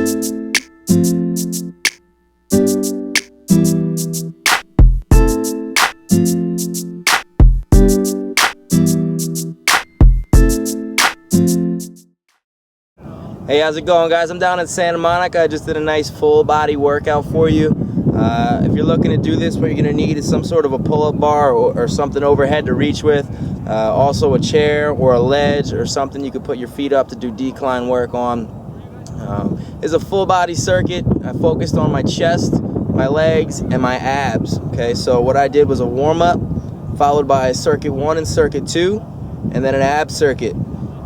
Hey, how's it going, guys? I'm down in Santa Monica. I just did a nice full body workout for you. If you're looking to do this, what you're going to need is some sort of a pull-up bar or something overhead to reach with. Also a chair or a ledge or something you could put your feet up to do decline work on. It's a full body circuit. I focused on my chest, my legs, and my abs. Okay, so what I did was a warm-up followed by circuit 1 and circuit 2, and then an ab circuit.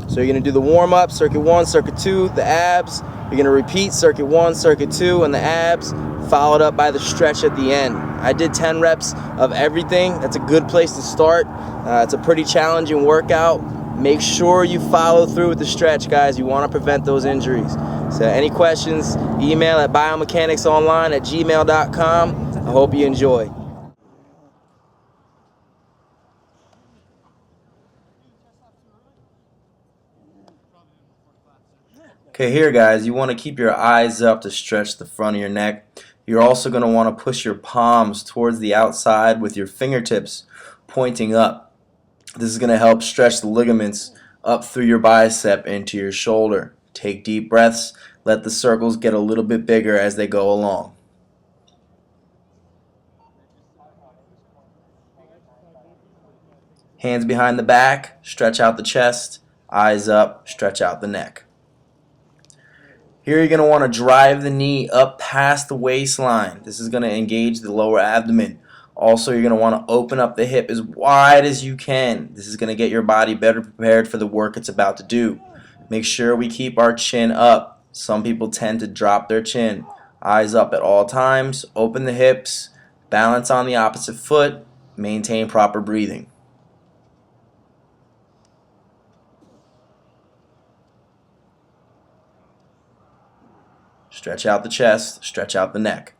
So you're going to do the warm-up, circuit 1, circuit 2, the abs. You're going to repeat circuit 1, circuit 2, and the abs, followed up by the stretch at the end. I did 10 reps of everything. That's a good place to start. It's a pretty challenging workout. Make sure you follow through with the stretch, guys. You want to prevent those injuries. So any questions, email at biomechanicsonline@gmail.com. I hope you enjoy. Okay, here guys, you want to keep your eyes up to stretch the front of your neck. You're also going to want to push your palms towards the outside with your fingertips pointing up. This is going to help stretch the ligaments up through your bicep into your shoulder. Take deep breaths. Let the circles get a little bit bigger as they go along. Hands behind the back, stretch out the chest. Eyes up, stretch out the neck. Here you're going to want to drive the knee up past the waistline. This is going to engage the lower abdomen. Also, you're going to want to open up the hip as wide as you can. This is going to get your body better prepared for the work it's about to do. Make sure we keep our chin up. Some people tend to drop their chin. Eyes up at all times. Open the hips. Balance on the opposite foot. Maintain proper breathing. Stretch out the chest, stretch out the neck.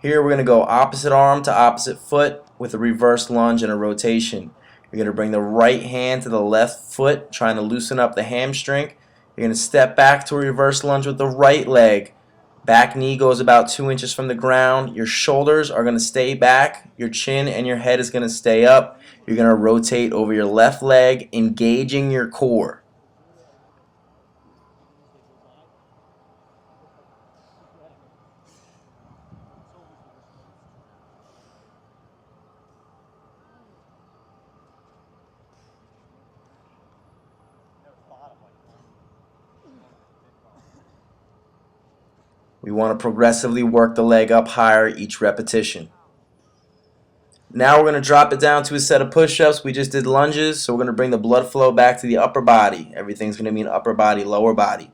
Here we're going to go opposite arm to opposite foot with a reverse lunge and a rotation. You're going to bring the right hand to the left foot, trying to loosen up the hamstring. You're going to step back to a reverse lunge with the right leg. Back knee goes about 2 inches from the ground. Your shoulders are going to stay back. Your chin and your head is going to stay up. You're going to rotate over your left leg, engaging your core. We want to progressively work the leg up higher each repetition. Now we're going to drop it down to a set of push-ups. We just did lunges, so we're going to bring the blood flow back to the upper body. Everything's going to mean upper body, lower body.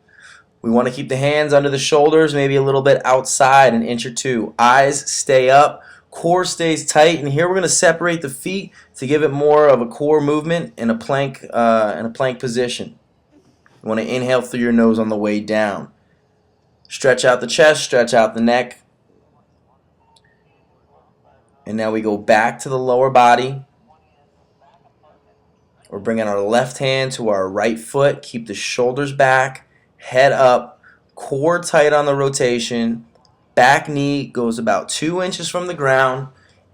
We want to keep the hands under the shoulders, maybe a little bit outside, an inch or two. Eyes stay up, core stays tight, and here we're going to separate the feet to give it more of a core movement in a plank position. You want to inhale through your nose on the way down. Stretch out the chest, stretch out the neck. And now we go back to the lower body. We're bringing our left hand to our right foot. Keep the shoulders back, head up, core tight on the rotation. Back knee goes about 2 inches from the ground.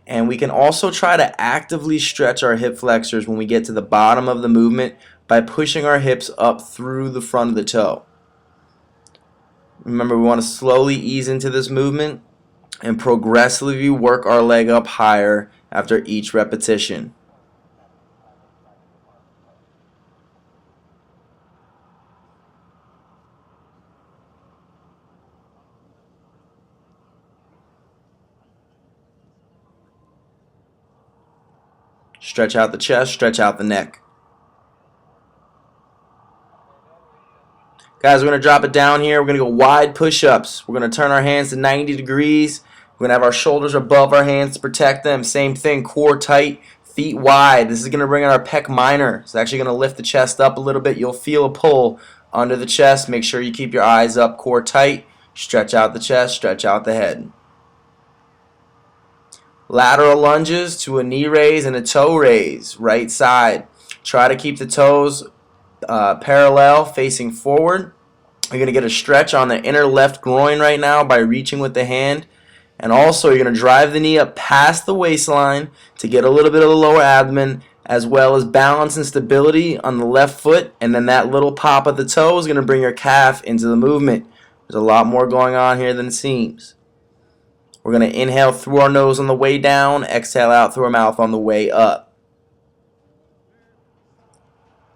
And we can also try to actively stretch our hip flexors when we get to the bottom of the movement by pushing our hips up through the front of the toe. Remember, we want to slowly ease into this movement and progressively work our leg up higher after each repetition. Stretch out the chest, stretch out the neck. Guys, we're going to drop it down here. We're going to go wide push-ups. We're going to turn our hands to 90 degrees. We're going to have our shoulders above our hands to protect them. Same thing, core tight, feet wide. This is going to bring in our pec minor. It's actually going to lift the chest up a little bit. You'll feel a pull under the chest. Make sure you keep your eyes up, core tight. Stretch out the chest, stretch out the head. Lateral lunges to a knee raise and a toe raise, right side. Try to keep the toes parallel facing forward. You're going to get a stretch on the inner left groin right now by reaching with the hand. And also you're going to drive the knee up past the waistline to get a little bit of the lower abdomen, as well as balance and stability on the left foot. And then that little pop of the toe is going to bring your calf into the movement. There's a lot more going on here than it seems. We're going to inhale through our nose on the way down, exhale out through our mouth on the way up.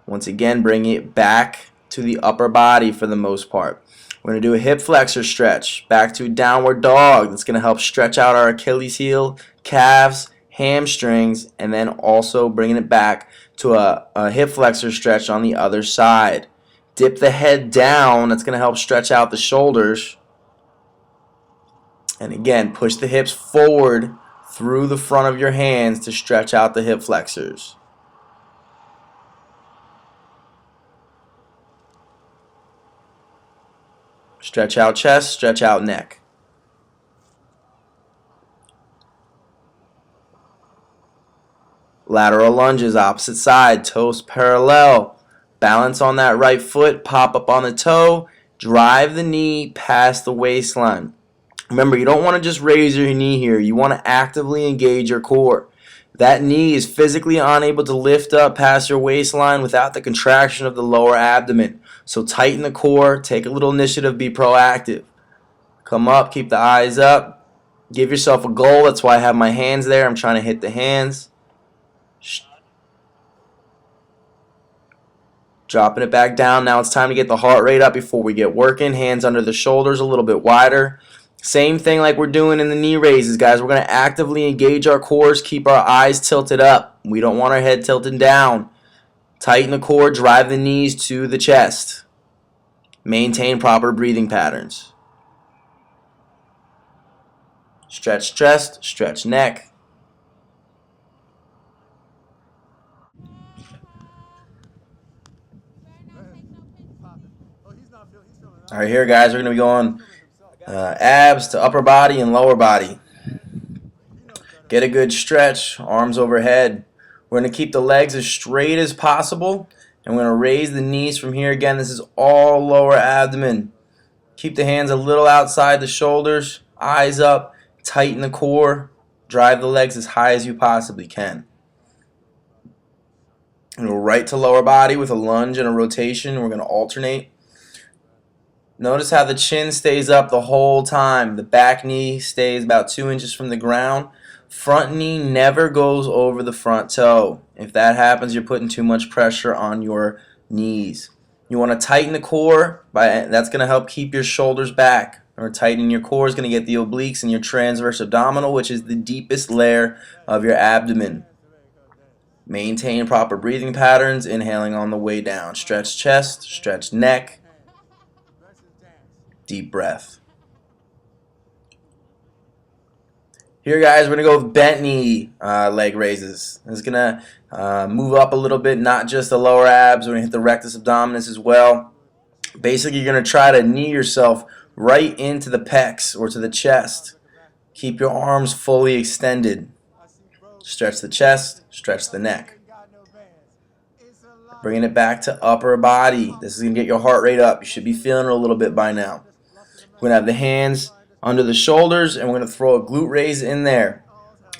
Once again, bring it back to the upper body for the most part. We're going to do a hip flexor stretch, back to downward dog. That's going to help stretch out our Achilles heel, calves, hamstrings, and then also bringing it back to a hip flexor stretch on the other side. Dip the head down. That's going to help stretch out the shoulders. And again, push the hips forward through the front of your hands to stretch out the hip flexors. Stretch out chest, stretch out neck. Lateral lunges, opposite side, toes parallel. Balance on that right foot, pop up on the toe, drive the knee past the waistline. Remember, you don't want to just raise your knee here. You want to actively engage your core. That knee is physically unable to lift up past your waistline without the contraction of the lower abdomen. So tighten the core, take a little initiative, be proactive. Come up, keep the eyes up. Give yourself a goal. That's why I have my hands there. I'm trying to hit the hands. Dropping it back down. Now it's time to get the heart rate up before we get working. Hands under the shoulders a little bit wider. Same thing like we're doing in the knee raises, guys. We're going to actively engage our cores, keep our eyes tilted up. We don't want our head tilted down. Tighten the core, drive the knees to the chest. Maintain proper breathing patterns. Stretch chest, stretch neck. All right, here, guys, we're going to be going abs to upper body and lower body. Get a good stretch, arms overhead. We're going to keep the legs as straight as possible, and we're going to raise the knees from here. Again, this is all lower abdomen. Keep the hands a little outside the shoulders, eyes up, tighten the core, drive the legs as high as you possibly can. And go right to lower body with a lunge and a rotation. We're going to alternate. Notice how the chin stays up the whole time. The back knee stays about 2 inches from the ground. Front knee never goes over the front toe. If that happens, you're putting too much pressure on your knees. You want to tighten the core. That's going to help keep your shoulders back. Or tightening your core is going to get the obliques and your transverse abdominal, which is the deepest layer of your abdomen. Maintain proper breathing patterns, inhaling on the way down. Stretch chest, stretch neck. Deep breath. Here, guys, we're going to go with bent knee leg raises. It's going to move up a little bit, not just the lower abs. We're going to hit the rectus abdominis as well. Basically, you're going to try to knee yourself right into the pecs or to the chest. Keep your arms fully extended. Stretch the chest, stretch the neck. Bringing it back to upper body. This is going to get your heart rate up. You should be feeling it a little bit by now. We're going to have the hands under the shoulders, and we're going to throw a glute raise in there.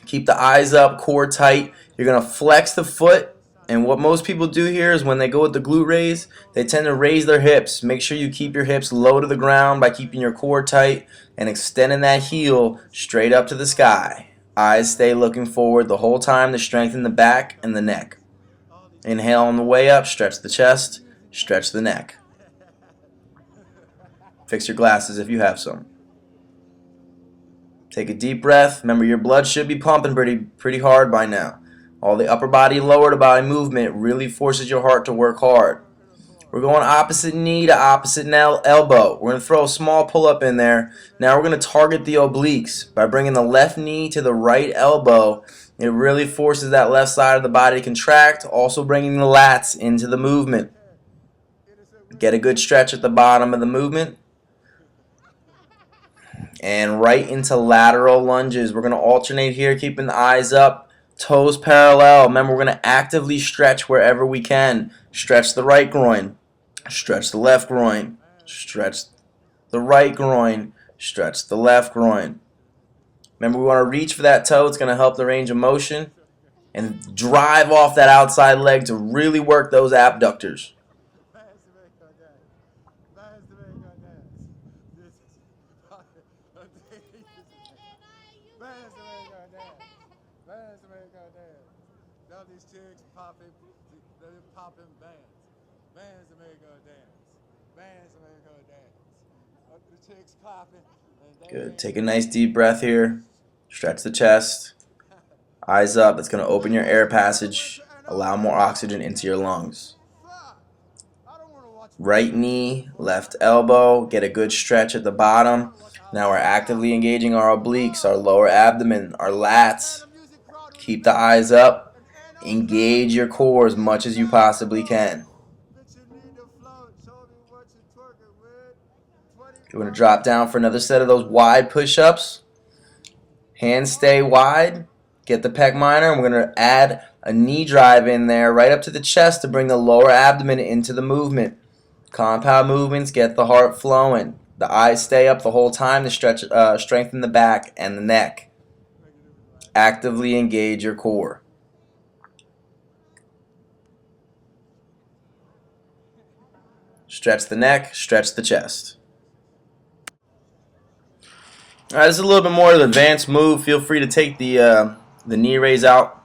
Keep the eyes up, core tight. You're going to flex the foot, and what most people do here is when they go with the glute raise, they tend to raise their hips. Make sure you keep your hips low to the ground by keeping your core tight and extending that heel straight up to the sky. Eyes stay looking forward the whole time to strengthen the back and the neck. Inhale on the way up, stretch the chest, stretch the neck. Fix your glasses if you have some. Take a deep breath. Remember, your blood should be pumping pretty hard by now. All the upper body, lower body movement really forces your heart to work hard. We're going opposite knee to opposite elbow. We're going to throw a small pull-up in there. Now we're going to target the obliques. By bringing the left knee to the right elbow, it really forces that left side of the body to contract, also bringing the lats into the movement. Get a good stretch at the bottom of the movement. And right into lateral lunges. We're going to alternate here, keeping the eyes up, toes parallel. Remember, we're going to actively stretch wherever we can. Stretch the right groin. Stretch the left groin. Stretch the right groin. Stretch the left groin. Remember, we want to reach for that toe. It's going to help the range of motion. And drive off that outside leg to really work those abductors. These chicks popping bands to make her dance, bands to make her dance. The chicks clapping. Good. Take a nice deep breath here. Stretch the chest. Eyes up. It's going to open your air passage. Allow more oxygen into your lungs. Right knee, left elbow. Get a good stretch at the bottom. Now we're actively engaging our obliques, our lower abdomen, our lats. Keep the eyes up. Engage your core as much as you possibly can. You're going to drop down for another set of those wide push-ups. Hands stay wide. Get the pec minor. And we're going to add a knee drive in there right up to the chest to bring the lower abdomen into the movement. Compound movements get the heart flowing. The eyes stay up the whole time to strengthen the back and the neck. Actively engage your core. Stretch the neck, stretch the chest. Alright, this is a little bit more of an advanced move. Feel free to take the knee raise out,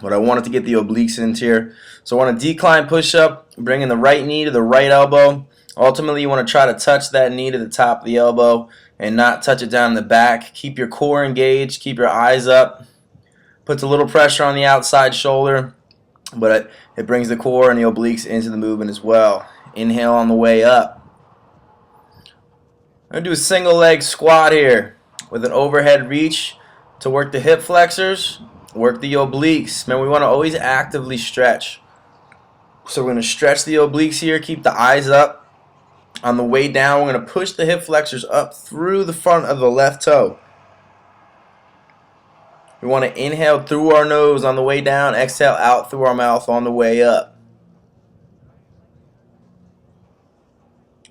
but I wanted to get the obliques in here. So I want a decline push-up, bringing the right knee to the right elbow. Ultimately, you want to try to touch that knee to the top of the elbow and not touch it down in the back. Keep your core engaged, keep your eyes up. Puts a little pressure on the outside shoulder, but it brings the core and the obliques into the movement as well. Inhale on the way up. I'm going to do a single leg squat here with an overhead reach to work the hip flexors, work the obliques. Remember, we want to always actively stretch. So we're going to stretch the obliques here, keep the eyes up. On the way down, we're going to push the hip flexors up through the front of the left toe. We want to inhale through our nose on the way down, exhale out through our mouth on the way up.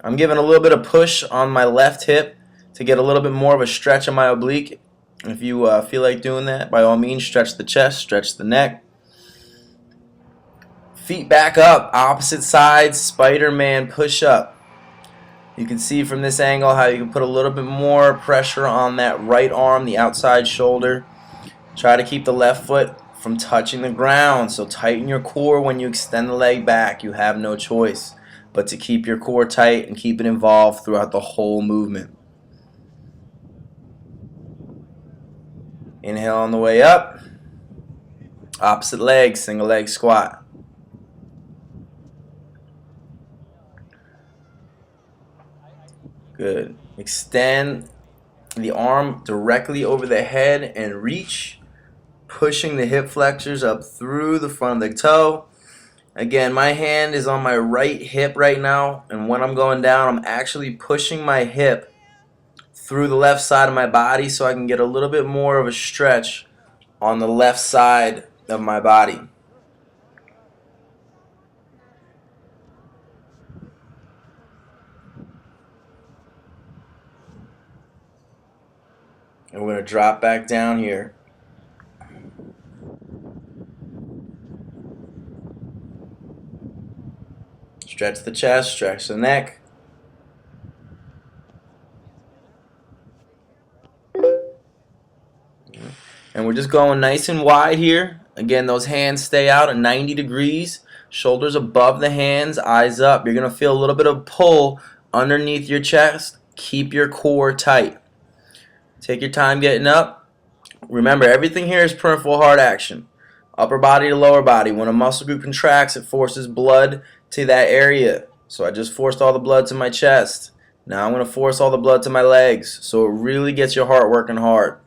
I'm giving a little bit of push on my left hip to get a little bit more of a stretch on my oblique. If you feel like doing that, by all means, stretch the chest, stretch the neck. Feet back up, opposite sides, Spider-Man push-up. You can see from this angle how you can put a little bit more pressure on that right arm, the outside shoulder. Try to keep the left foot from touching the ground. So tighten your core when you extend the leg back. You have no choice but to keep your core tight and keep it involved throughout the whole movement. Inhale on the way up. Opposite leg, single leg squat. Good. Extend the arm directly over the head and reach, pushing the hip flexors up through the front of the toe. Again, my hand is on my right hip right now, and when I'm going down, I'm actually pushing my hip through the left side of my body so I can get a little bit more of a stretch on the left side of my body. And we're going to drop back down here. Stretch the chest, stretch the neck. And we're just going nice and wide here. Again, those hands stay out at 90 degrees. Shoulders above the hands, eyes up. You're going to feel a little bit of pull underneath your chest. Keep your core tight. Take your time getting up. Remember, everything here is peripheral heart action. Upper body to lower body. When a muscle group contracts, it forces blood to that area. So I just forced all the blood to my chest. Now I'm going to force all the blood to my legs. So it really gets your heart working hard.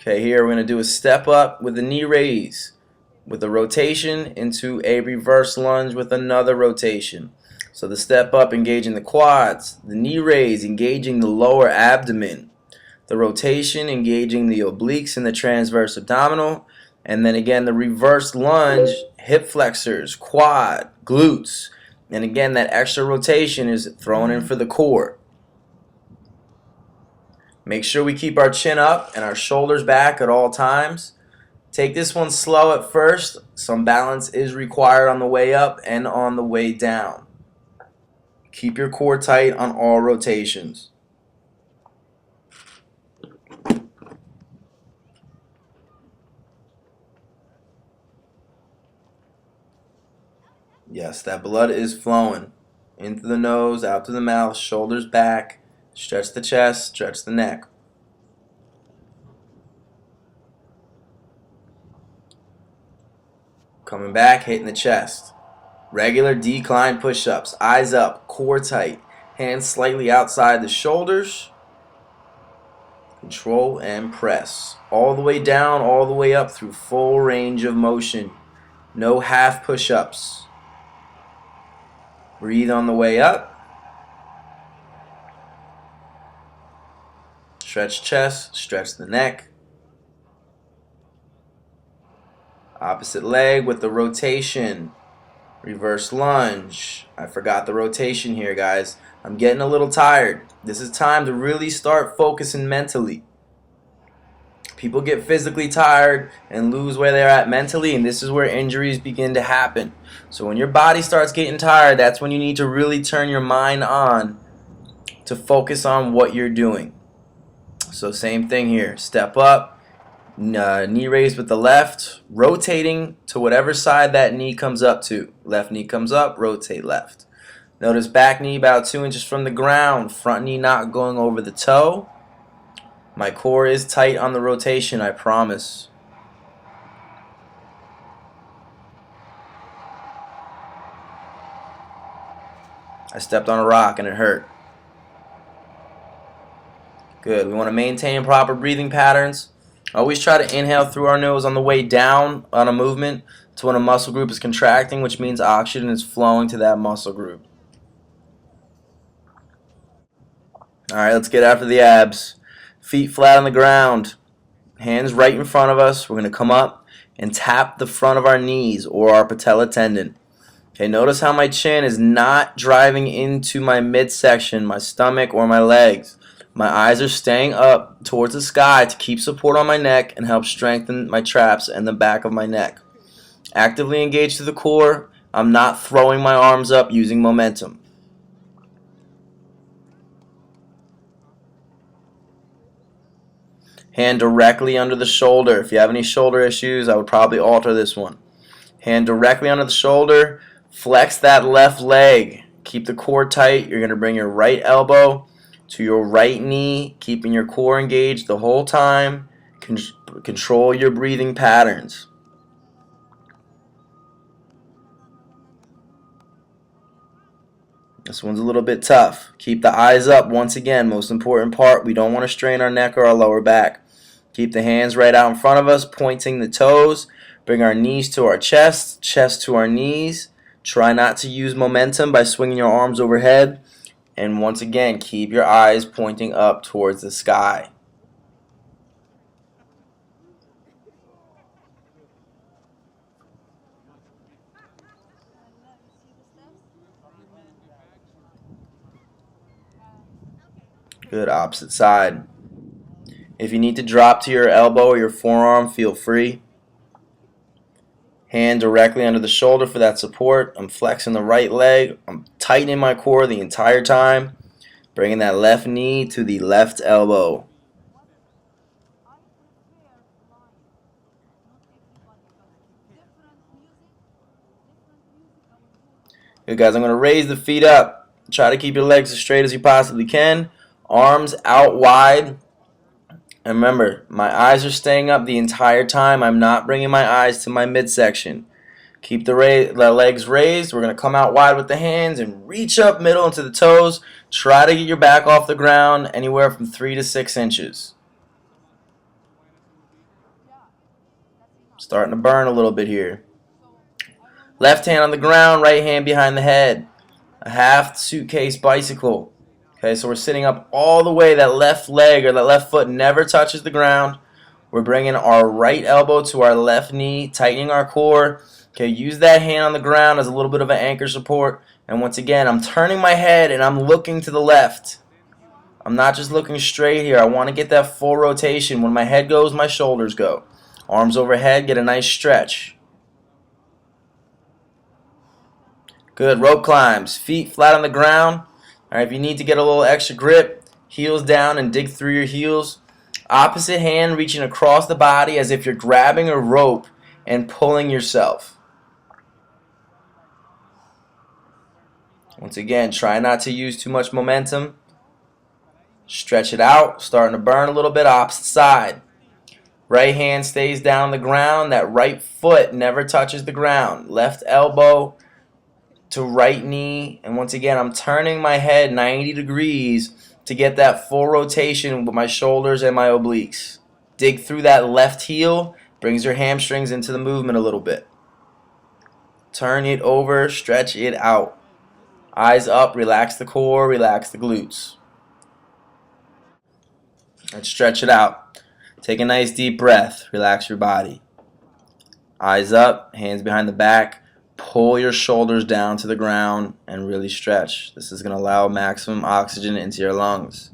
Okay, here we're going to do a step up with a knee raise, with a rotation into a reverse lunge with another rotation. So the step up engaging the quads, the knee raise engaging the lower abdomen, the rotation engaging the obliques and the transverse abdominal, And then again, the reverse lunge, hip flexors, quad, glutes. And again, that extra rotation is thrown in for the core. Make sure we keep our chin up and our shoulders back at all times. Take this one slow at first. Some balance is required on the way up and on the way down. Keep your core tight on all rotations. Yes, that blood is flowing into the nose, out to the mouth, shoulders back. Stretch the chest, stretch the neck. Coming back, hitting the chest. Regular decline push-ups, eyes up, core tight, hands slightly outside the shoulders. Control and press. All the way down, all the way up through full range of motion. No half push-ups. Breathe on the way up. Stretch chest, stretch the neck. Opposite leg with the rotation. Reverse lunge. I forgot the rotation here, guys. I'm getting a little tired. This is time to really start focusing mentally. People get physically tired and lose where they're at mentally, and this is where injuries begin to happen. So when your body starts getting tired, that's when you need to really turn your mind on to focus on what you're doing. So same thing here. Step up, knee raised with the left, rotating to whatever side that knee comes up to. Left knee comes up, rotate left. Notice back knee about 2 inches from the ground, front knee not going over the toe. My core is tight on the rotation, I promise. I stepped on a rock and it hurt. Good. We want to maintain proper breathing patterns. Always try to inhale through our nose on the way down on a movement to when a muscle group is contracting, which means oxygen is flowing to that muscle group. Alright, let's get after the abs. Feet flat on the ground. Hands right in front of us. We're going to come up and tap the front of our knees or our patella tendon. Okay, notice how my chin is not driving into my midsection, my stomach, or my legs. My eyes are staying up towards the sky to keep support on my neck and help strengthen my traps and the back of my neck. Actively engaged to the core. I'm not throwing my arms up using momentum. Hand directly under the shoulder. If you have any shoulder issues, I would probably alter this one. Hand directly under the shoulder. Flex that left leg. Keep the core tight. You're going to bring your right elbow to your right knee, keeping your core engaged the whole time. Control your breathing patterns. This one's a little bit tough. Keep the eyes up once again. Most important part, we don't want to strain our neck or our lower back. Keep the hands right out in front of us, pointing the toes. Bring our knees to our chest, chest to our knees. Try not to use momentum by swinging your arms overhead. And once again, keep your eyes pointing up towards the sky. Good, opposite side. If you need to drop to your elbow or your forearm, feel free. Hand directly under the shoulder for that support. I'm flexing the right leg. I'm tightening my core the entire time. Bringing that left knee to the left elbow. Good, guys. I'm going to raise the feet up. Try to keep your legs as straight as you possibly can. Arms out wide. And remember, my eyes are staying up the entire time. I'm not bringing my eyes to my midsection. Keep the legs raised. We're going to come out wide with the hands and reach up middle into the toes. Try to get your back off the ground anywhere from 3 to 6 inches. Starting to burn a little bit here. Left hand on the ground, right hand behind the head. A half suitcase bicycle. Okay, so we're sitting up all the way. That left leg or that left foot never touches the ground. We're bringing our right elbow to our left knee, tightening our core. Okay, use that hand on the ground as a little bit of an anchor support. And once again, I'm turning my head and I'm looking to the left. I'm not just looking straight here. I want to get that full rotation. When my head goes, my shoulders go. Arms overhead, get a nice stretch. Good, rope climbs. Feet flat on the ground. All right, if you need to get a little extra grip, heels down and dig through your heels. Opposite hand reaching across the body as if you're grabbing a rope and pulling yourself. Once again, try not to use too much momentum. Stretch it out, starting to burn a little bit, opposite side. Right hand stays down on the ground. That right foot never touches the ground. Left elbow to right knee. And once again, I'm turning my head 90 degrees to get that full rotation with my shoulders and my obliques. Dig through that left heel. Brings your hamstrings into the movement a little bit. Turn it over, stretch it out. Eyes up, relax the core, relax the glutes. And stretch it out. Take a nice deep breath. Relax your body. Eyes up, hands behind the back. Pull your shoulders down to the ground and really stretch. This is going to allow maximum oxygen into your lungs.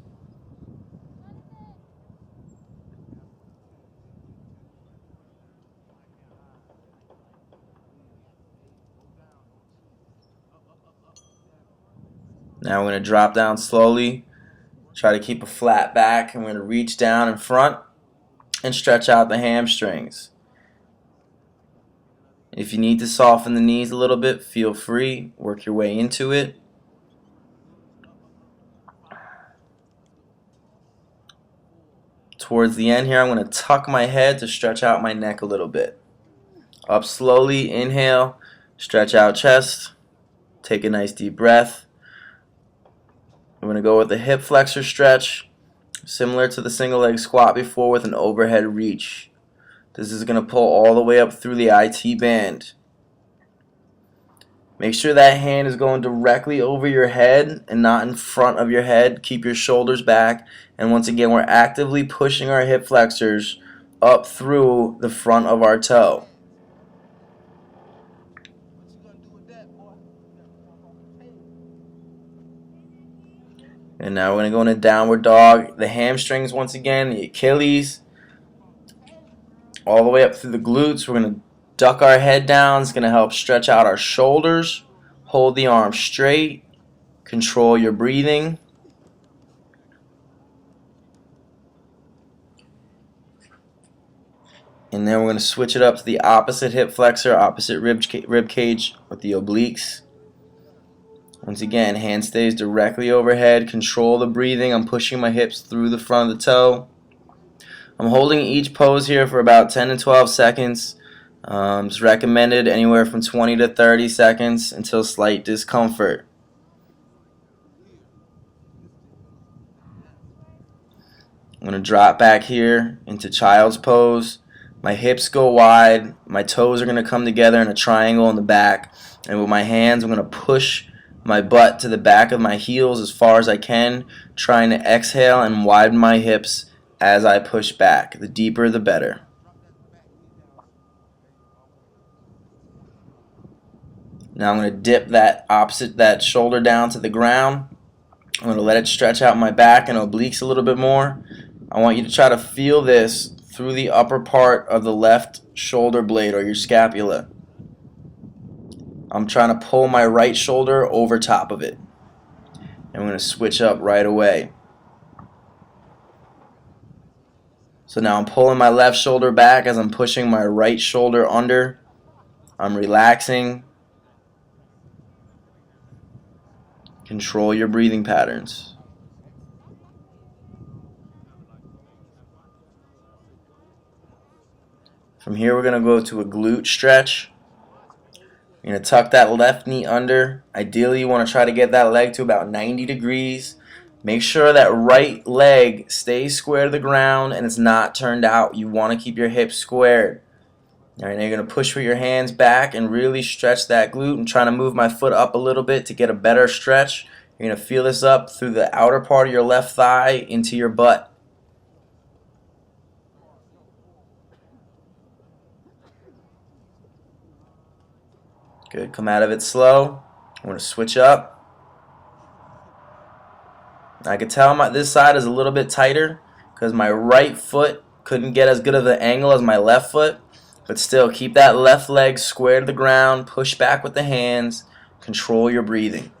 Now we're going to drop down slowly. Try to keep a flat back, and we're going to reach down in front and stretch out the hamstrings. If you need to soften the knees a little bit, feel free. Work your way into it. Towards the end here, I'm going to tuck my head to stretch out my neck a little bit. Up slowly, inhale, stretch out chest. Take a nice deep breath. I'm going to go with a hip flexor stretch, similar to the single leg squat before, with an overhead reach. This is going to pull all the way up through the IT band. Make sure that hand is going directly over your head and not in front of your head. Keep your shoulders back. And once again, we're actively pushing our hip flexors up through the front of our toe. And now we're going to go into downward dog. The hamstrings once again, the Achilles, all the way up through the glutes. We're going to duck our head down. It's going to help stretch out our shoulders. Hold the arms straight. Control your breathing. And then we're going to switch it up to the opposite hip flexor, opposite rib cage with the obliques. Once again, hand stays directly overhead. Control the breathing. I'm pushing my hips through the front of the toe. I'm holding each pose here for about 10 to 12 seconds. It's recommended anywhere from 20 to 30 seconds until slight discomfort. I'm going to drop back here into child's pose. My hips go wide. My toes are going to come together in a triangle in the back. And with my hands, I'm going to push my butt to the back of my heels as far as I can, trying to exhale and widen my hips as I push back. The deeper, the better. Now I'm going to dip that shoulder down to the ground. I'm going to let it stretch out my back and obliques a little bit more. I want you to try to feel this through the upper part of the left shoulder blade or your scapula. I'm trying to pull my right shoulder over top of it. And I'm going to switch up right away. So now I'm pulling my left shoulder back as I'm pushing my right shoulder under. I'm relaxing. Control your breathing patterns. From here we're going to go to a glute stretch. You're going to tuck that left knee under. Ideally, you want to try to get that leg to about 90 degrees. Make sure that right leg stays square to the ground and it's not turned out. You want to keep your hips squared. All right, now you're going to push with your hands back and really stretch that glute. I'm trying to move my foot up a little bit to get a better stretch. You're going to feel this up through the outer part of your left thigh into your butt. Good. Come out of it slow. I'm going to switch up. I can tell this side is a little bit tighter because my right foot couldn't get as good of an angle as my left foot. But still, keep that left leg square to the ground. Push back with the hands. Control your breathing.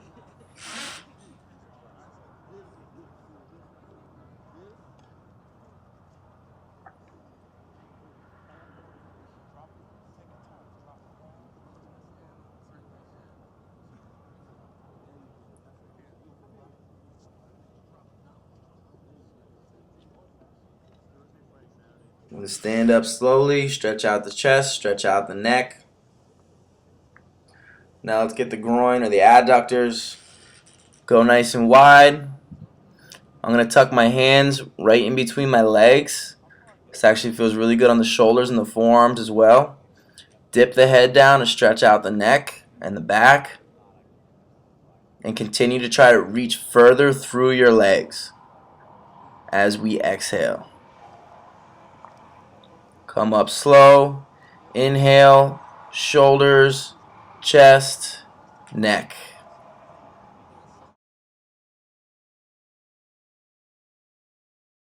I'm going to stand up slowly, stretch out the chest, stretch out the neck. Now let's get the groin or the adductors. Go nice and wide. I'm going to tuck my hands right in between my legs. This actually feels really good on the shoulders and the forearms as well. Dip the head down and stretch out the neck and the back. And continue to try to reach further through your legs as we exhale. Come up slow. Inhale, shoulders, chest, neck.